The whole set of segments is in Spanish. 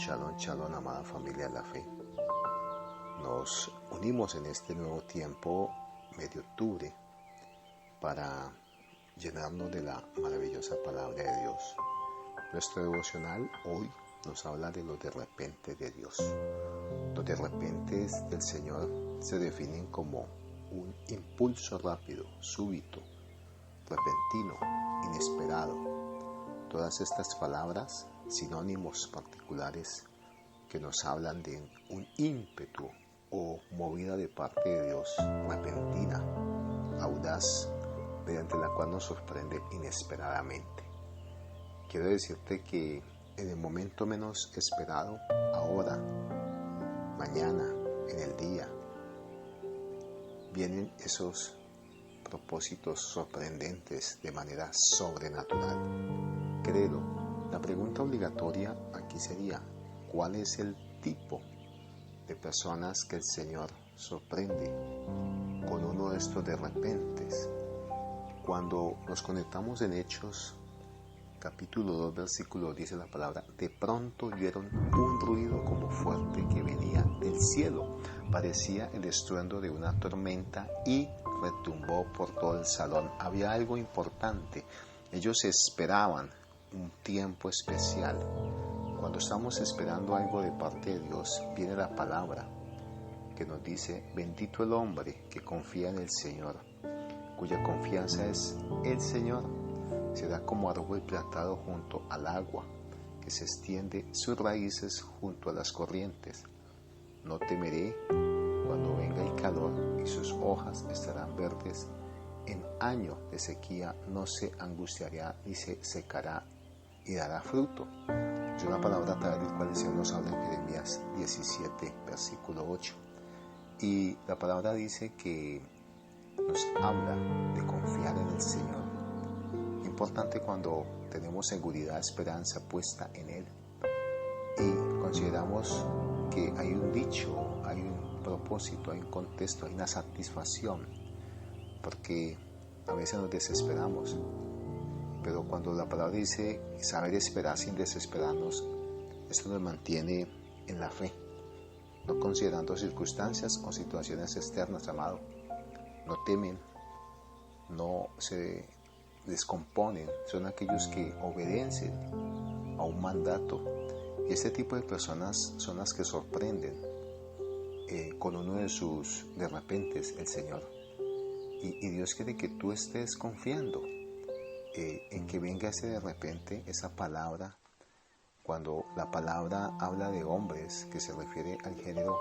Shalom, shalom, amada familia de la fe. Nos unimos en este nuevo tiempo, medio octubre, para llenarnos de la maravillosa palabra de Dios. Nuestro devocional hoy nos habla de los de repente de Dios. Los de repente del Señor se definen como un impulso rápido, súbito, repentino, inesperado. Todas estas palabras, sinónimos particulares que nos hablan de un ímpetu o movida de parte de Dios, repentina, audaz, mediante la cual nos sorprende inesperadamente. Quiero decirte que en el momento menos esperado, ahora, mañana, en el día, vienen esos propósitos sorprendentes de manera sobrenatural. Créelo, la pregunta obligatoria aquí sería: ¿cuál es el tipo de personas que el Señor sorprende con uno de estos de repentes? Cuando nos conectamos en Hechos, capítulo 2, versículo 10, dice la palabra: de pronto oyeron un ruido como fuerte que venía del cielo. Parecía el estruendo de una tormenta y retumbó por todo el salón. Había algo importante. Ellos esperaban un tiempo especial. Cuando estamos esperando algo de parte de Dios, viene la palabra que nos dice: bendito el hombre que confía en el Señor, cuya confianza es el Señor. Será como árbol plantado junto al agua, que se extiende sus raíces junto a las corrientes. No temeré cuando venga el calor, y sus hojas estarán verdes. En año de sequía no se angustiará ni se secará, y dará fruto. Es una palabra a través del cual el Señor nos habla en Jeremías 17, versículo 8. Y la palabra dice que nos habla de confiar en el Señor. Importante cuando tenemos seguridad, esperanza puesta en Él y consideramos que hay un dicho, hay un propósito, hay un contexto, hay una satisfacción, porque a veces nos desesperamos, pero cuando la palabra dice saber esperar sin desesperarnos, esto nos mantiene en la fe, no considerando circunstancias o situaciones externas, amado. No temen, no se descomponen, son aquellos que obedecen a un mandato. Y este tipo de personas son las que sorprenden con uno de sus de repentes, el Señor. Y Dios quiere que tú estés confiando en que venga ese de repente, esa palabra. Cuando la palabra habla de hombres, que se refiere al género,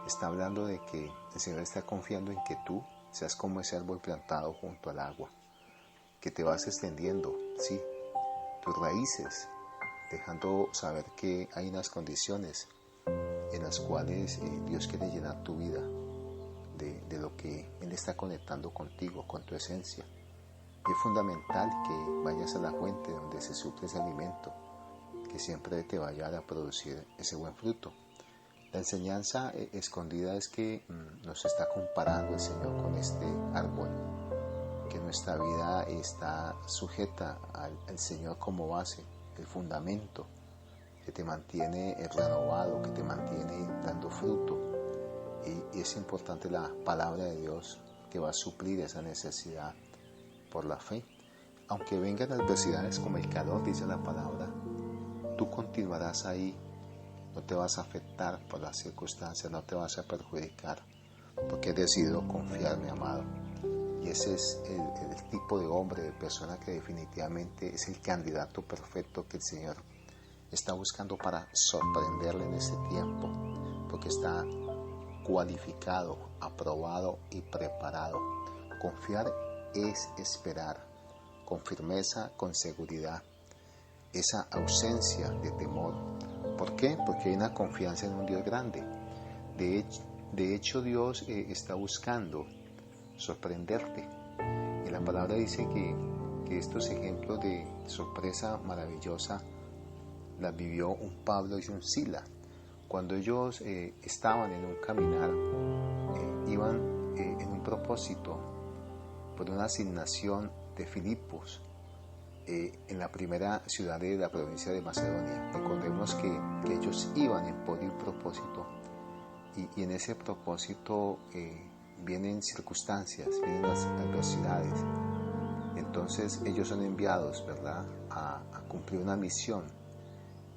está hablando de que el Señor está confiando en que tú seas como ese árbol plantado junto al agua, que te vas extendiendo, sí, tus raíces, dejando saber que hay unas condiciones en las cuales Dios quiere llenar tu vida de lo que Él está conectando contigo, con tu esencia. Y es fundamental que vayas a la fuente donde se suple ese alimento, que siempre te vaya a producir ese buen fruto. La enseñanza escondida es que nos está comparando el Señor con este árbol, que nuestra vida está sujeta al Señor como base, el fundamento que te mantiene renovado, que te mantiene dando fruto. Y es importante la palabra de Dios que va a suplir esa necesidad por la fe. Aunque vengan adversidades como el calor, dice la palabra, tú continuarás ahí, no te vas a afectar por las circunstancias, no te vas a perjudicar, porque he decidido confiar, mi amado. Y ese es el tipo de hombre, de persona que definitivamente es el candidato perfecto que el Señor está buscando para sorprenderle en este tiempo, porque está cualificado, aprobado y preparado. Confiar es esperar con firmeza, con seguridad, esa ausencia de temor. ¿Por qué? Porque hay una confianza en un Dios grande. De hecho Dios está buscando sorprenderte. Y la palabra dice que estos ejemplos de sorpresa maravillosa las vivió un Pablo y un Sila. Cuando ellos estaban en un caminar, iban en un propósito por una asignación de Filipos, en la primera ciudad de la provincia de Macedonia. Recordemos que ellos iban en podio y propósito, y en ese propósito vienen circunstancias, vienen las adversidades. Entonces ellos son enviados, ¿verdad?, a cumplir una misión,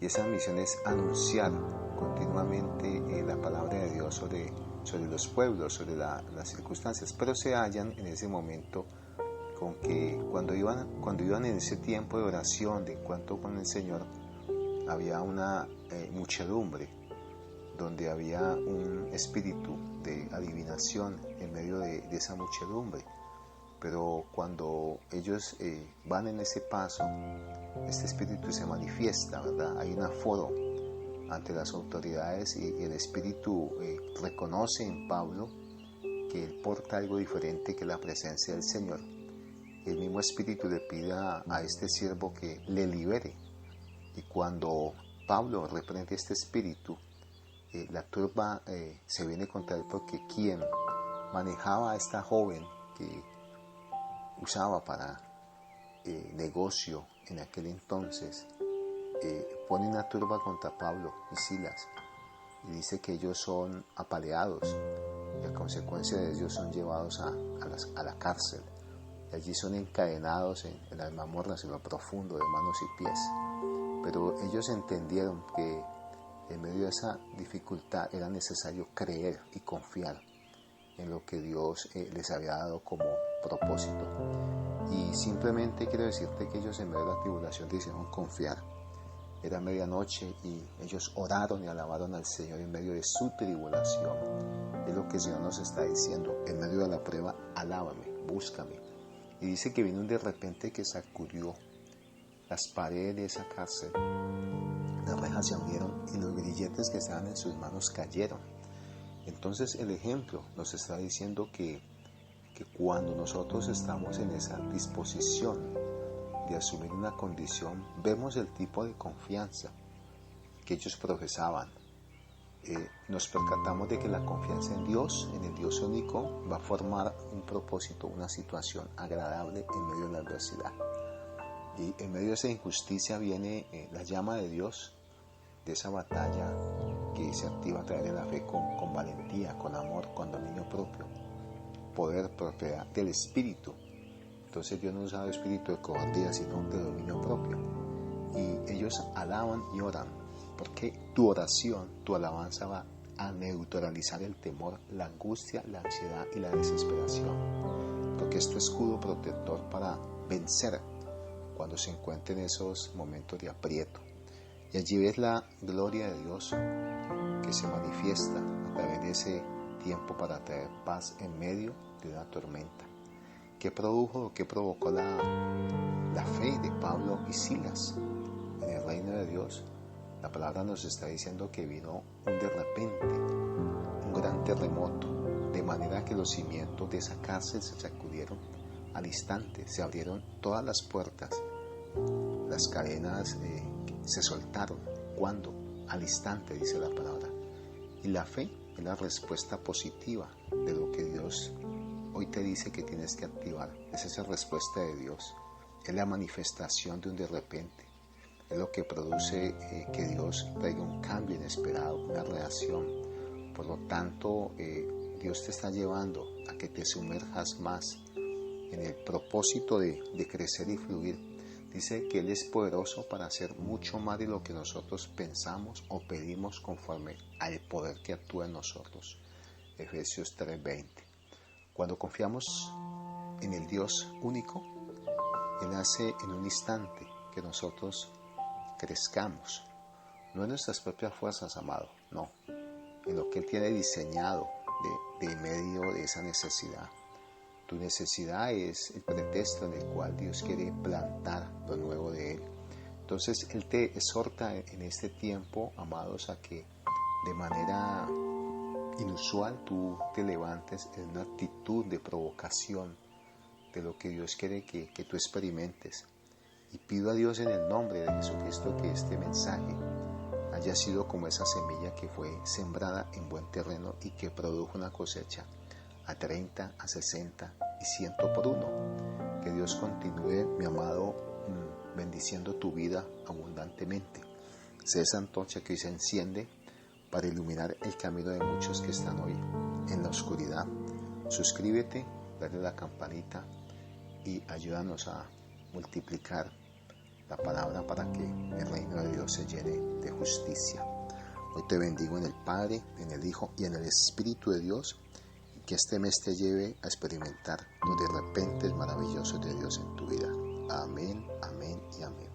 y esa misión es anunciar continuamente la palabra de Dios sobre los pueblos, sobre las circunstancias. Pero se hallan en ese momento con que cuando iban en ese tiempo de oración, de encuentro con el Señor, había una muchedumbre, donde había un espíritu de adivinación en medio de esa muchedumbre. Pero cuando ellos van en ese paso, este espíritu se manifiesta, ¿verdad? Hay un aforo ante las autoridades, y el espíritu reconoce en Pablo que él porta algo diferente que la presencia del Señor. El mismo espíritu le pide a este siervo que le libere, y cuando Pablo reprende este espíritu, la turba se viene contra él, porque quien manejaba a esta joven que usaba para negocio en aquel entonces, pone una turba contra Pablo y Silas, y dice que ellos son apaleados, y a consecuencia de ellos son llevados a la cárcel, y allí son encadenados en las mazmorras, en lo profundo de manos y pies. Pero ellos entendieron que en medio de esa dificultad era necesario creer y confiar en lo que Dios les había dado como propósito. Y simplemente quiero decirte que ellos en medio de la tribulación decidieron confiar. Era medianoche y ellos oraron y alabaron al Señor en medio de su tribulación. Es lo que el Señor nos está diciendo: en medio de la prueba, alábame, búscame. Y dice que vino un de repente que sacudió las paredes de esa cárcel. Las rejas se abrieron y los grilletes que estaban en sus manos cayeron. Entonces el ejemplo nos está diciendo que cuando nosotros estamos en esa disposición de asumir una condición, vemos el tipo de confianza que ellos profesaban. Nos percatamos de que la confianza en Dios, en el Dios único, va a formar un propósito, una situación agradable en medio de la adversidad. Y en medio de esa injusticia viene la llama de Dios, de esa batalla que se activa a través de la fe con valentía, con amor, con dominio propio, poder, propiedad del Espíritu. Entonces Dios no usa el espíritu de cobardía, sino de dominio propio. Y ellos alaban y oran, porque tu oración, tu alabanza va a neutralizar el temor, la angustia, la ansiedad y la desesperación, porque es tu escudo protector para vencer cuando se encuentren esos momentos de aprieto. Y allí ves la gloria de Dios que se manifiesta a través de ese tiempo para traer paz en medio de una tormenta. ¿Qué provocó la fe de Pablo y Silas en el reino de Dios? La palabra nos está diciendo que vino un de repente, un gran terremoto, de manera que los cimientos de esa cárcel se sacudieron al instante, se abrieron todas las puertas, las cadenas se soltaron. ¿Cuándo? Al instante, dice la palabra. Y la fe es la respuesta positiva de lo que Dios hoy te dice que tienes que activar. Es esa respuesta de Dios. Es la manifestación de un de repente. Es lo que produce que Dios traiga un cambio inesperado, una reacción. Por lo tanto, Dios te está llevando a que te sumerjas más en el propósito de crecer y fluir. Dice que Él es poderoso para hacer mucho más de lo que nosotros pensamos o pedimos, conforme al poder que actúa en nosotros. Efesios 3:20. Cuando confiamos en el Dios único, Él hace en un instante que nosotros crezcamos. No en nuestras propias fuerzas, amado, no. En lo que Él tiene diseñado de medio de esa necesidad. Tu necesidad es el pretexto en el cual Dios quiere plantar lo nuevo de Él. Entonces Él te exhorta en este tiempo, amados, a que de manera inusual tú te levantes en una actitud de provocación de lo que Dios quiere que tú experimentes. Y pido a Dios en el nombre de Jesucristo que este mensaje haya sido como esa semilla que fue sembrada en buen terreno y que produjo una cosecha a 30, a 60 y 100 por uno. Que Dios continúe, mi amado, bendiciendo tu vida abundantemente. Sé esa antorcha que hoy se enciende para iluminar el camino de muchos que están hoy en la oscuridad. Suscríbete, dale la campanita y ayúdanos a multiplicar la palabra para que el reino de Dios se llene de justicia. Hoy te bendigo en el Padre, en el Hijo y en el Espíritu de Dios, y que este mes te lleve a experimentar los de repente maravillosos de Dios en tu vida. Amén, amén y amén.